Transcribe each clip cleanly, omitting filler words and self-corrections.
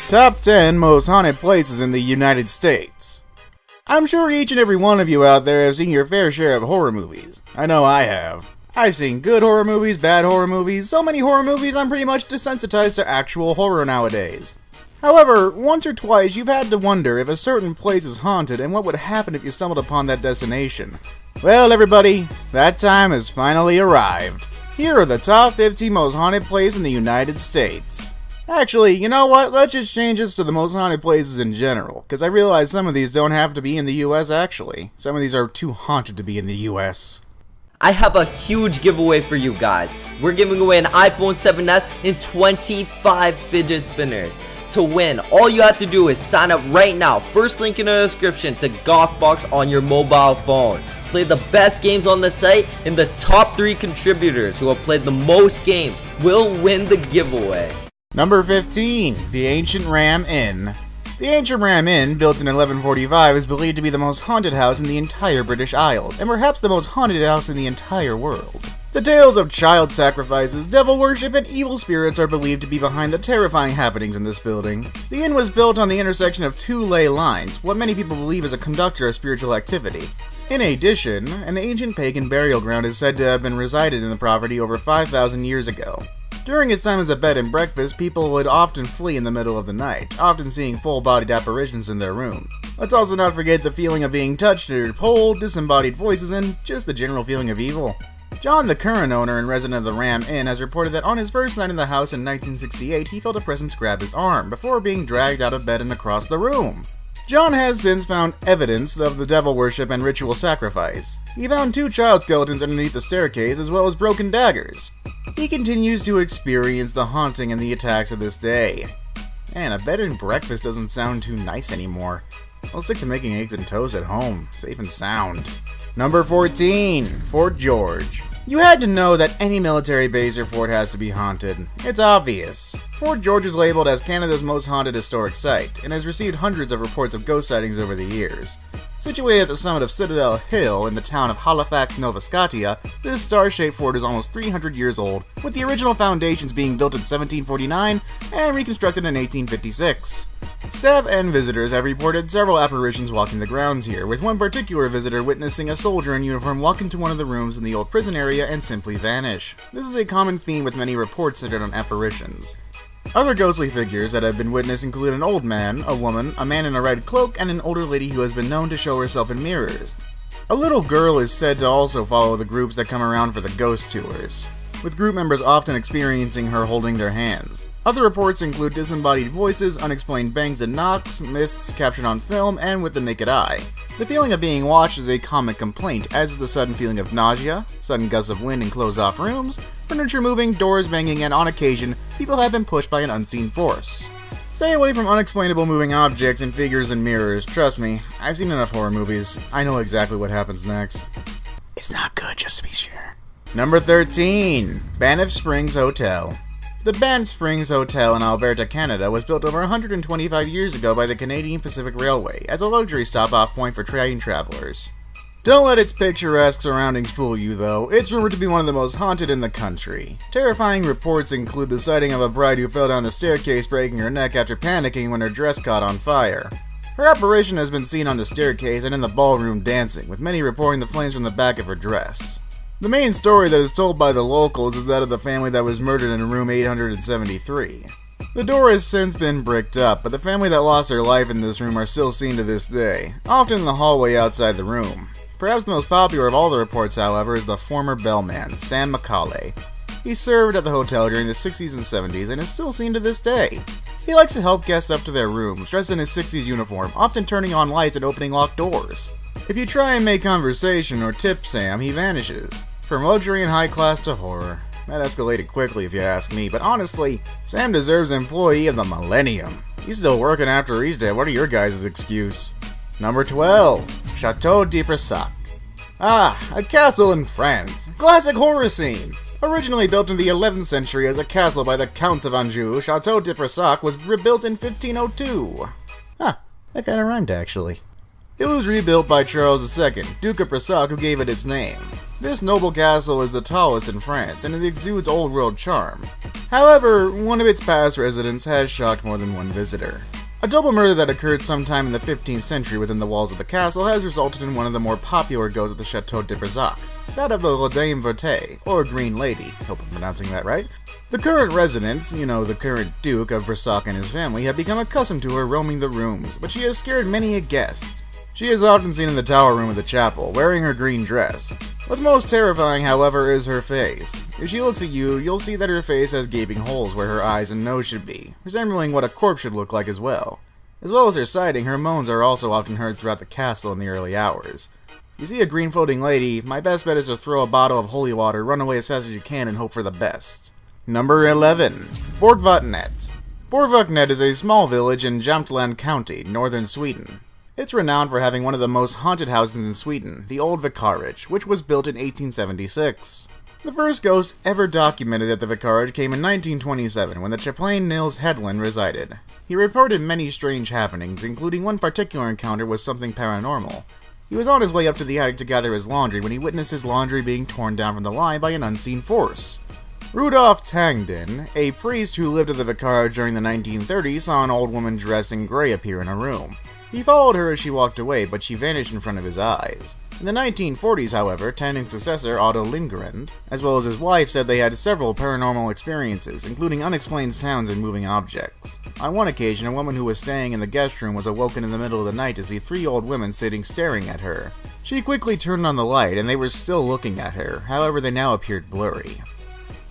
Top 10 Most Haunted Places in the United States. I'm sure each and every one of you out there have seen your fair share of horror movies. I know I have. I've seen good horror movies, bad horror movies, so many horror movies I'm pretty much desensitized to actual horror nowadays. However, once or twice you've had to wonder if a certain place is haunted and what would happen if you stumbled upon that destination. Well everybody, that time has finally arrived. Here are the top 50 most haunted places in the United States. Actually, you know what? Let's just change this to the most haunted places in general, because I realize some of these don't have to be in the US actually. Some of these are too haunted to be in the US. I have a huge giveaway for you guys. We're giving away an iPhone 7s and 25 fidget spinners. To win, all you have to do is sign up right now. First link in the description to GothBox on your mobile phone. Play the best games on the site, and the top 3 contributors who have played the most games will win the giveaway. Number 15. The Ancient Ram Inn. The Ancient Ram Inn, built in 1145, is believed to be the most haunted house in the entire British Isles, and perhaps the most haunted house in the entire world. The tales of child sacrifices, devil worship, and evil spirits are believed to be behind the terrifying happenings in this building. The inn was built on the intersection of 2 ley lines, what many people believe is a conductor of spiritual activity. In addition, an ancient pagan burial ground is said to have been resided in the property over 5,000 years ago. During its time as a bed and breakfast, people would often flee in the middle of the night, often seeing full-bodied apparitions in their room. Let's also not forget the feeling of being touched or pulled, disembodied voices, and just the general feeling of evil. John, the current owner and resident of the Ram Inn, has reported that on his first night in the house in 1968, he felt a presence grab his arm before being dragged out of bed and across the room. John has since found evidence of the devil worship and ritual sacrifice. He found 2 child skeletons underneath the staircase as well as broken daggers. He continues to experience the haunting and the attacks of this day. Man, a bed and breakfast doesn't sound too nice anymore. I'll stick to making eggs and toast at home, safe and sound. Number 14. Fort George. You had to know that any military base or fort has to be haunted. It's obvious. Fort George is labeled as Canada's most haunted historic site, and has received hundreds of reports of ghost sightings over the years. Situated at the summit of Citadel Hill in the town of Halifax, Nova Scotia, this star-shaped fort is almost 300 years old, with the original foundations being built in 1749 and reconstructed in 1856. Staff and visitors have reported several apparitions walking the grounds here, with one particular visitor witnessing a soldier in uniform walk into one of the rooms in the old prison area and simply vanish. This is a common theme with many reports centered on apparitions. Other ghostly figures that have been witnessed include an old man, a woman, a man in a red cloak, and an older lady who has been known to show herself in mirrors. A little girl is said to also follow the groups that come around for the ghost tours, with group members often experiencing her holding their hands. Other reports include disembodied voices, unexplained bangs and knocks, mists captured on film, and with the naked eye. The feeling of being watched is a common complaint, as is the sudden feeling of nausea, sudden gusts of wind in closed-off rooms, furniture moving, doors banging, and on occasion, people have been pushed by an unseen force. Stay away from unexplainable moving objects and figures in mirrors. Trust me, I've seen enough horror movies. I know exactly what happens next. It's not good, just to be sure. Number 13. Banff Springs Hotel. The Banff Springs Hotel in Alberta, Canada was built over 125 years ago by the Canadian Pacific Railway as a luxury stop-off point for train travelers. Don't let its picturesque surroundings fool you though, it's rumored to be one of the most haunted in the country. Terrifying reports include the sighting of a bride who fell down the staircase breaking her neck after panicking when her dress caught on fire. Her apparition has been seen on the staircase and in the ballroom dancing, with many reporting the flames from the back of her dress. The main story that is told by the locals is that of the family that was murdered in room 873. The door has since been bricked up, but the family that lost their life in this room are still seen to this day, often in the hallway outside the room. Perhaps the most popular of all the reports, however, is the former bellman, Sam Macaulay. He served at the hotel during the 60s and 70s and is still seen to this day. He likes to help guests up to their rooms, dressed in his 60s uniform, often turning on lights and opening locked doors. If you try and make conversation or tip Sam, he vanishes. From luxury and high class to horror. That escalated quickly if you ask me, but honestly, Sam deserves Employee of the Millennium. He's still working after he's dead. What are your guys' excuse? Number 12. Chateau de Brissac. A castle in France. Classic horror scene. Originally built in the 11th century as a castle by the Counts of Anjou, Chateau de Brissac was rebuilt in 1502. That kinda rhymed actually. It was rebuilt by Charles II, Duke of Brissac, who gave it its name. This noble castle is the tallest in France, and it exudes old-world charm. However, one of its past residents has shocked more than one visitor. A double murder that occurred sometime in the 15th century within the walls of the castle has resulted in one of the more popular ghosts of the Chateau de Brissac, that of the La Dame Verte, or Green Lady. Hope I'm pronouncing that right. The current residents, the current Duke of Brissac and his family, have become accustomed to her roaming the rooms, but she has scared many a guest. She is often seen in the tower room of the chapel, wearing her green dress. What's most terrifying, however, is her face. If she looks at you, you'll see that her face has gaping holes where her eyes and nose should be, resembling what a corpse should look like as well. As well as her sighting, her moans are also often heard throughout the castle in the early hours. If you see a green floating lady, my best bet is to throw a bottle of holy water, run away as fast as you can, and hope for the best. Number 11. Borgvatnet. Borgvatnet is a small village in Jämtland County, northern Sweden. It's renowned for having one of the most haunted houses in Sweden, the Old Vicarage, which was built in 1876. The first ghost ever documented at the Vicarage came in 1927 when the chaplain Nils Hedlund resided. He reported many strange happenings, including one particular encounter with something paranormal. He was on his way up to the attic to gather his laundry when he witnessed his laundry being torn down from the line by an unseen force. Rudolf Tangden, a priest who lived at the Vicarage during the 1930s, saw an old woman dressed in gray appear in a room. He followed her as she walked away, but she vanished in front of his eyes. In the 1940s, however, Tangden's successor, Otto Lindgren, as well as his wife, said they had several paranormal experiences, including unexplained sounds and moving objects. On one occasion, a woman who was staying in the guest room was awoken in the middle of the night to see three old women sitting staring at her. She quickly turned on the light, and they were still looking at her, however they now appeared blurry.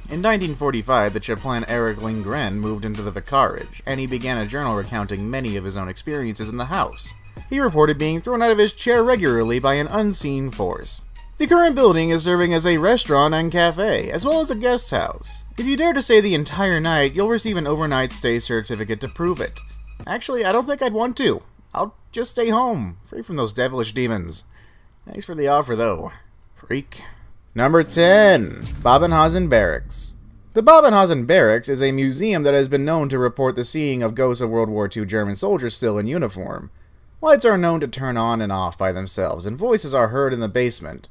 In 1945, the chaplain Erik Lindgren moved into the Vicarage, and he began a journal recounting many of his own experiences in the house. He reported being thrown out of his chair regularly by an unseen force. The current building is serving as a restaurant and cafe, as well as a guest house. If you dare to stay the entire night, you'll receive an overnight stay certificate to prove it. Actually, I don't think I'd want to. I'll just stay home, free from those devilish demons. Thanks for the offer, though, freak. Number 10. Babenhausen Barracks. The Babenhausen Barracks is a museum that has been known to report the seeing of ghosts of World War II German soldiers still in uniform. Lights are known to turn on and off by themselves, and voices are heard in the basement.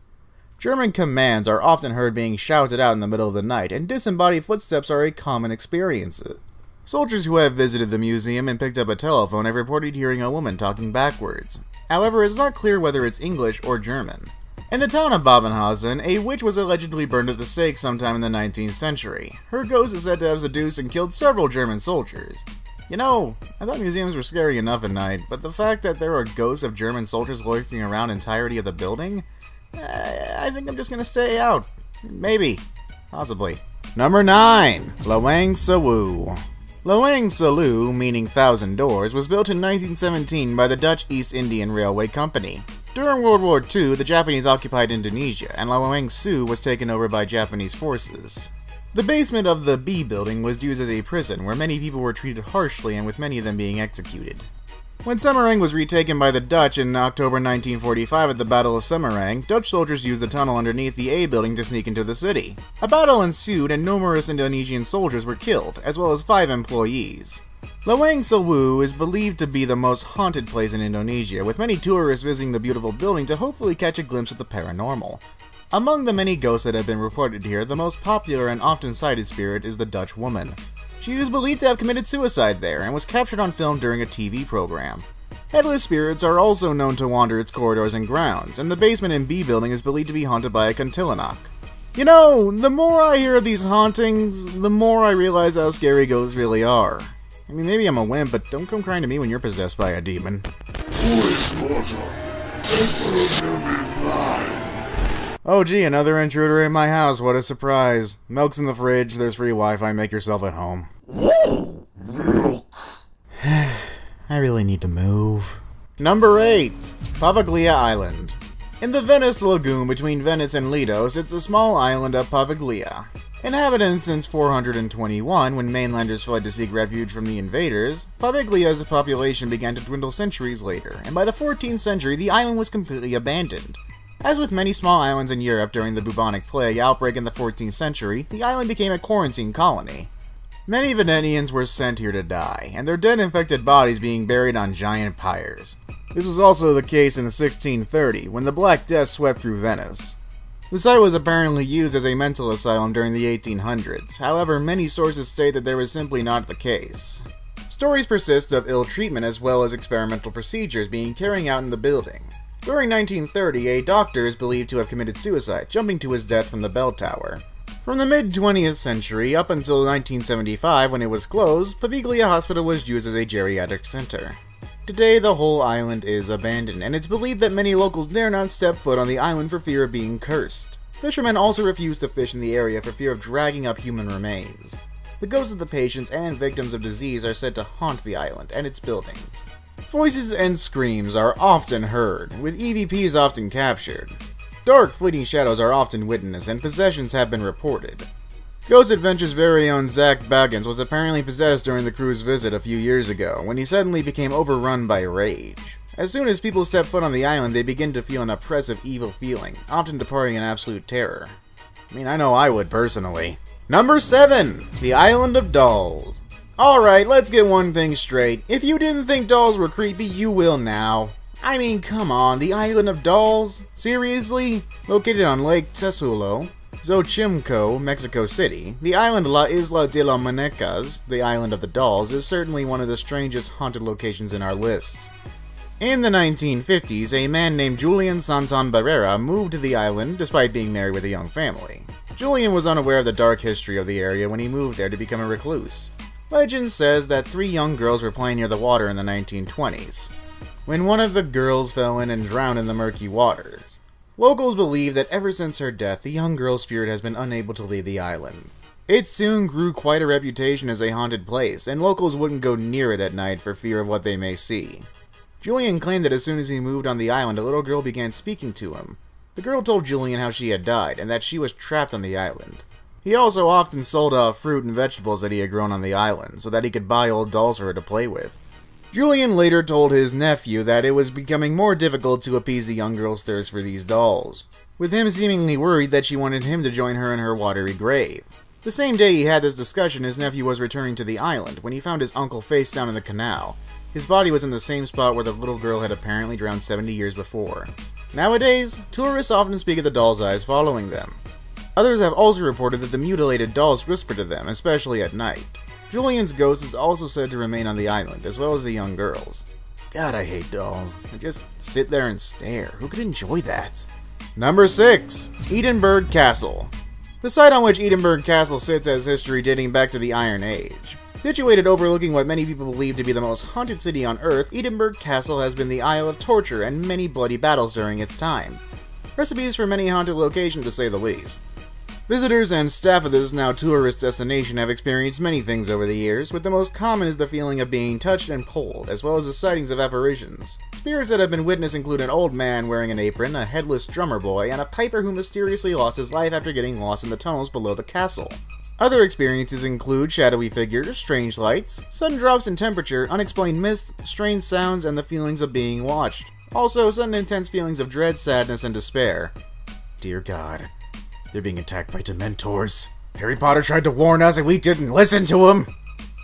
German commands are often heard being shouted out in the middle of the night, and disembodied footsteps are a common experience. Soldiers who have visited the museum and picked up a telephone have reported hearing a woman talking backwards. However, it's not clear whether it's English or German. In the town of Babenhausen, a witch was allegedly burned at the stake sometime in the 19th century. Her ghost is said to have seduced and killed several German soldiers. I thought museums were scary enough at night, but the fact that there are ghosts of German soldiers lurking around the entirety of the building? I think I'm just gonna stay out. Maybe. Possibly. Number 9. Lawang Sawu. Lawang Salu, meaning Thousand Doors, was built in 1917 by the Dutch East Indian Railway Company. During World War II, the Japanese occupied Indonesia, and Lawang Su was taken over by Japanese forces. The basement of the B building was used as a prison, where many people were treated harshly and with many of them being executed. When Semarang was retaken by the Dutch in October 1945 at the Battle of Semarang, Dutch soldiers used the tunnel underneath the A building to sneak into the city. A battle ensued and numerous Indonesian soldiers were killed, as well as 5 employees. Lawang Sawu is believed to be the most haunted place in Indonesia, with many tourists visiting the beautiful building to hopefully catch a glimpse of the paranormal. Among the many ghosts that have been reported here, the most popular and often cited spirit is the Dutch woman. She is believed to have committed suicide there and was captured on film during a TV program. Headless spirits are also known to wander its corridors and grounds, and the basement in B building is believed to be haunted by a kuntilanak. The more I hear of these hauntings, the more I realize how scary ghosts really are. I mean, maybe I'm a wimp, but don't come crying to me when you're possessed by a demon. Oh gee, another intruder in my house, what a surprise. Milk's in the fridge, there's free Wi-Fi, make yourself at home. Milk. I really need to move. Number 8. Pavaglia Island. In the Venice Lagoon between Venice and Lido sits the small island of Pavaglia. Inhabited since 421, when mainlanders fled to seek refuge from the invaders, Paviglia's population began to dwindle centuries later, and by the 14th century the island was completely abandoned. As with many small islands in Europe during the bubonic plague outbreak in the 14th century, the island became a quarantine colony. Many Venetians were sent here to die, and their dead infected bodies being buried on giant pyres. This was also the case in 1630, when the Black Death swept through Venice. The site was apparently used as a mental asylum during the 1800s, however many sources state that there was simply not the case. Stories persist of ill treatment as well as experimental procedures being carried out in the building. During 1930, a doctor is believed to have committed suicide, jumping to his death from the bell tower. From the mid-20th century up until 1975, when it was closed, Paviglia Hospital was used as a geriatric center. Today, the whole island is abandoned, and it's believed that many locals dare not step foot on the island for fear of being cursed. Fishermen also refuse to fish in the area for fear of dragging up human remains. The ghosts of the patients and victims of disease are said to haunt the island and its buildings. Voices and screams are often heard, with EVPs often captured. Dark, fleeting shadows are often witnessed, and possessions have been reported. Ghost Adventure's very own Zach Baggins was apparently possessed during the crew's visit a few years ago, when he suddenly became overrun by rage. As soon as people step foot on the island, they begin to feel an oppressive evil feeling, often departing in absolute terror. I know I would personally. Number 7. The Island of Dolls. Alright, let's get one thing straight. If you didn't think dolls were creepy, you will now. Come on, the Island of Dolls? Seriously? Located on Lake Tesulo, Xochimilco, Mexico City, the island La Isla de las Muñecas, the Island of the Dolls, is certainly one of the strangest haunted locations in our list. In the 1950s, a man named Julian Santon Barrera moved to the island despite being married with a young family. Julian was unaware of the dark history of the area when he moved there to become a recluse. Legend says that 3 young girls were playing near the water in the 1920s, when one of the girls fell in and drowned in the murky waters. Locals believe that ever since her death, the young girl's spirit has been unable to leave the island. It soon grew quite a reputation as a haunted place, and locals wouldn't go near it at night for fear of what they may see. Julian claimed that as soon as he moved on the island, a little girl began speaking to him. The girl told Julian how she had died, and that she was trapped on the island. He also often sold off fruit and vegetables that he had grown on the island, so that he could buy old dolls for her to play with. Julian later told his nephew that it was becoming more difficult to appease the young girl's thirst for these dolls, with him seemingly worried that she wanted him to join her in her watery grave. The same day he had this discussion, his nephew was returning to the island when he found his uncle face down in the canal. His body was in the same spot where the little girl had apparently drowned 70 years before. Nowadays, tourists often speak of the doll's eyes following them. Others have also reported that the mutilated dolls whisper to them, especially at night. Julian's ghost is also said to remain on the island, as well as the young girls. God, I hate dolls. They just sit there and stare. Who could enjoy that? Number 6. Edinburgh Castle. The site on which Edinburgh Castle sits has history dating back to the Iron Age. Situated overlooking what many people believe to be the most haunted city on Earth, Edinburgh Castle has been the Isle of Torture and many bloody battles during its time. Recipes for many haunted locations, to say the least. Visitors and staff of this now tourist destination have experienced many things over the years, with the most common is the feeling of being touched and pulled, as well as the sightings of apparitions. Spirits that have been witnessed include an old man wearing an apron, a headless drummer boy, and a piper who mysteriously lost his life after getting lost in the tunnels below the castle. Other experiences include shadowy figures, strange lights, sudden drops in temperature, unexplained mists, strange sounds, and the feelings of being watched. Also, sudden intense feelings of dread, sadness, and despair. Dear God. They're being attacked by Dementors. Harry Potter tried to warn us and we didn't listen to him!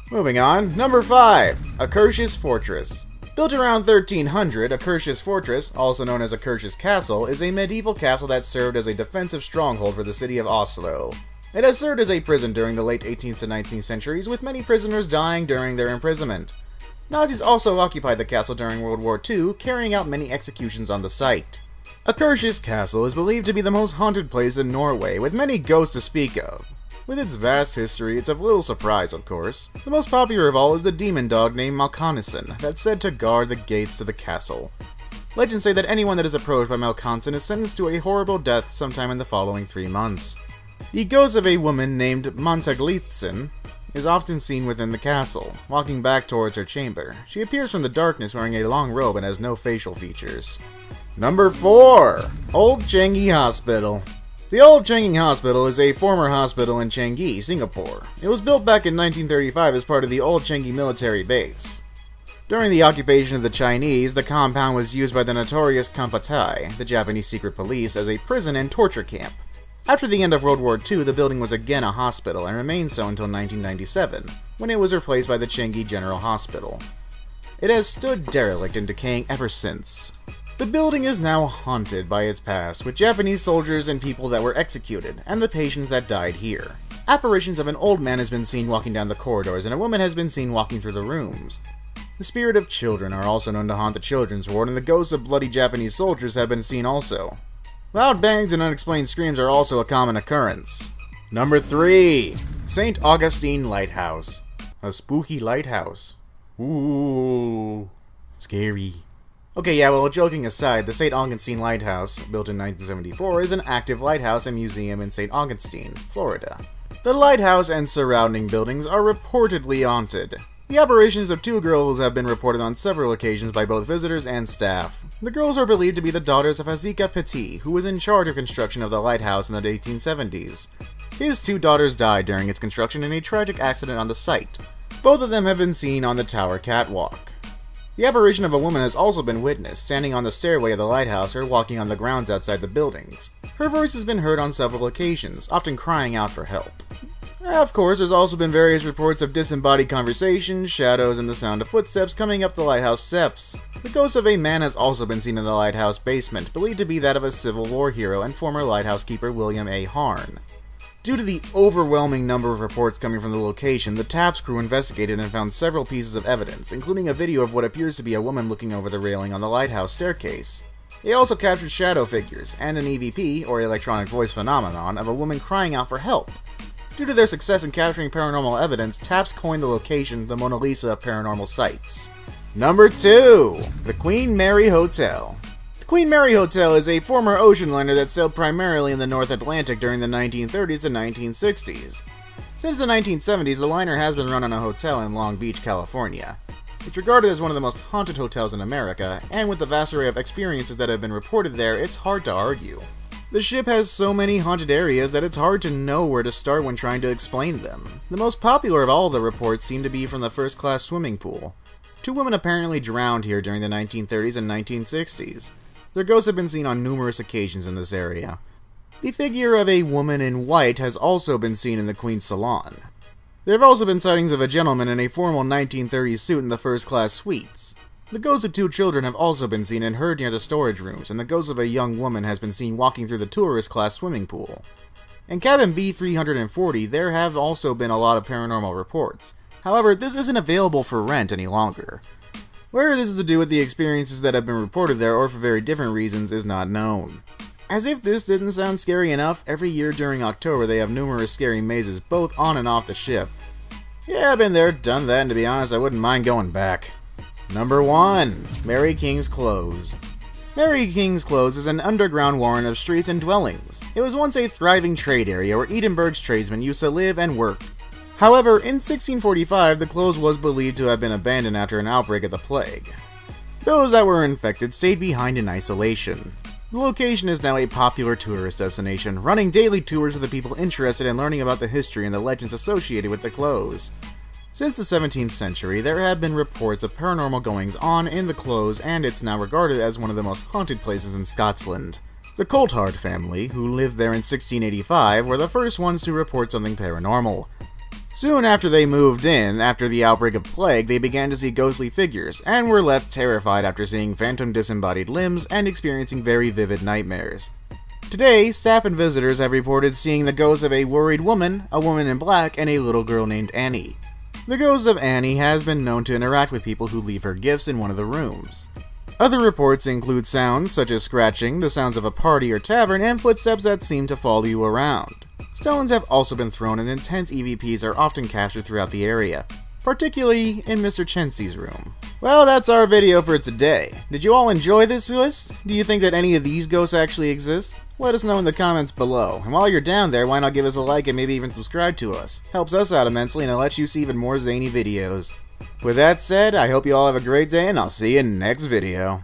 Moving on, number 5. Akershus Fortress. Built around 1300, Akershus Fortress, also known as Akershus Castle, is a medieval castle that served as a defensive stronghold for the city of Oslo. It has served as a prison during the late 18th to 19th centuries, with many prisoners dying during their imprisonment. Nazis also occupied the castle during World War II, carrying out many executions on the site. Akershus Castle is believed to be the most haunted place in Norway, with many ghosts to speak of. With its vast history, it's of little surprise, of course. The most popular of all is the demon dog named Malkonisen, that's said to guard the gates to the castle. Legends say that anyone that is approached by Malkonisen is sentenced to a horrible death sometime in the following 3 months. The ghost of a woman named Montaglitsen is often seen within the castle, walking back towards her chamber. She appears from the darkness wearing a long robe and has no facial features. Number 4. Old Changi Hospital. The Old Changi Hospital is a former hospital in Changi, Singapore. It was built back in 1935 as part of the Old Changi military base. During the occupation of the Chinese, the compound was used by the notorious Kampatai, the Japanese secret police, as a prison and torture camp. After the end of World War II, the building was again a hospital and remained so until 1997, when it was replaced by the Changi General Hospital. It has stood derelict and decaying ever since. The building is now haunted by its past, with Japanese soldiers and people that were executed, and the patients that died here. Apparitions of an old man has been seen walking down the corridors, and a woman has been seen walking through the rooms. The spirit of children are also known to haunt the children's ward, and the ghosts of bloody Japanese soldiers have been seen also. Loud bangs and unexplained screams are also a common occurrence. Number 3. St. Augustine Lighthouse. A spooky lighthouse. Ooh, scary. Okay, yeah, well, joking aside, the St. Augustine Lighthouse, built in 1974, is an active lighthouse and museum in St. Augustine, Florida. The lighthouse and surrounding buildings are reportedly haunted. The apparitions of 2 girls have been reported on several occasions by both visitors and staff. The girls are believed to be the daughters of Hezekiah Petit, who was in charge of construction of the lighthouse in the 1870s. His 2 daughters died during its construction in a tragic accident on the site. Both of them have been seen on the tower catwalk. The apparition of a woman has also been witnessed, standing on the stairway of the lighthouse or walking on the grounds outside the buildings. Her voice has been heard on several occasions, often crying out for help. Of course, there's also been various reports of disembodied conversations, shadows, and the sound of footsteps coming up the lighthouse steps. The ghost of a man has also been seen in the lighthouse basement, believed to be that of a Civil War hero and former lighthouse keeper William A. Harn. Due to the overwhelming number of reports coming from the location, the TAPS crew investigated and found several pieces of evidence, including a video of what appears to be a woman looking over the railing on the lighthouse staircase. They also captured shadow figures, and an EVP, or electronic voice phenomenon, of a woman crying out for help. Due to their success in capturing paranormal evidence, TAPS coined the location the Mona Lisa of paranormal sites. Number 2. The Queen Mary Hotel. The Queen Mary Hotel is a former ocean liner that sailed primarily in the North Atlantic during the 1930s and 1960s. Since the 1970s, the liner has been run on a hotel in Long Beach, California. It's regarded as one of the most haunted hotels in America, and with the vast array of experiences that have been reported there, it's hard to argue. The ship has so many haunted areas that it's hard to know where to start when trying to explain them. The most popular of all the reports seem to be from the first-class swimming pool. 2 women apparently drowned here during the 1930s and 1960s. Their ghosts have been seen on numerous occasions in this area. The figure of a woman in white has also been seen in the Queen's Salon. There have also been sightings of a gentleman in a formal 1930s suit in the first-class suites. The ghosts of 2 children have also been seen and heard near the storage rooms, and the ghost of a young woman has been seen walking through the tourist-class swimming pool. In cabin B340, there have also been a lot of paranormal reports. However, this isn't available for rent any longer. Whether this is to do with the experiences that have been reported there or for very different reasons is not known. As if this didn't sound scary enough, every year during October they have numerous scary mazes both on and off the ship. Yeah, I've been there, done that, and to be honest, I wouldn't mind going back. Number 1. Mary King's Close. Mary King's Close is an underground warren of streets and dwellings. It was once a thriving trade area where Edinburgh's tradesmen used to live and work. However, in 1645, the close was believed to have been abandoned after an outbreak of the plague. Those that were infected stayed behind in isolation. The location is now a popular tourist destination, running daily tours of the people interested in learning about the history and the legends associated with the close. Since the 17th century, there have been reports of paranormal goings-on in the close, and it's now regarded as one of the most haunted places in Scotland. The Coulthard family, who lived there in 1685, were the first ones to report something paranormal. Soon after they moved in, after the outbreak of plague, they began to see ghostly figures, and were left terrified after seeing phantom disembodied limbs and experiencing very vivid nightmares. Today, staff and visitors have reported seeing the ghost of a worried woman, a woman in black, and a little girl named Annie. The ghost of Annie has been known to interact with people who leave her gifts in one of the rooms. Other reports include sounds such as scratching, the sounds of a party or tavern, and footsteps that seem to follow you around. Stones have also been thrown, and intense EVPs are often captured throughout the area, particularly in Mr. Chensi's room. Well, that's our video for today. Did you all enjoy this list? Do you think that any of these ghosts actually exist? Let us know in the comments below. And while you're down there, why not give us a like and maybe even subscribe to us? Helps us out immensely and it lets you see even more zany videos. With that said, I hope you all have a great day and I'll see you in the next video.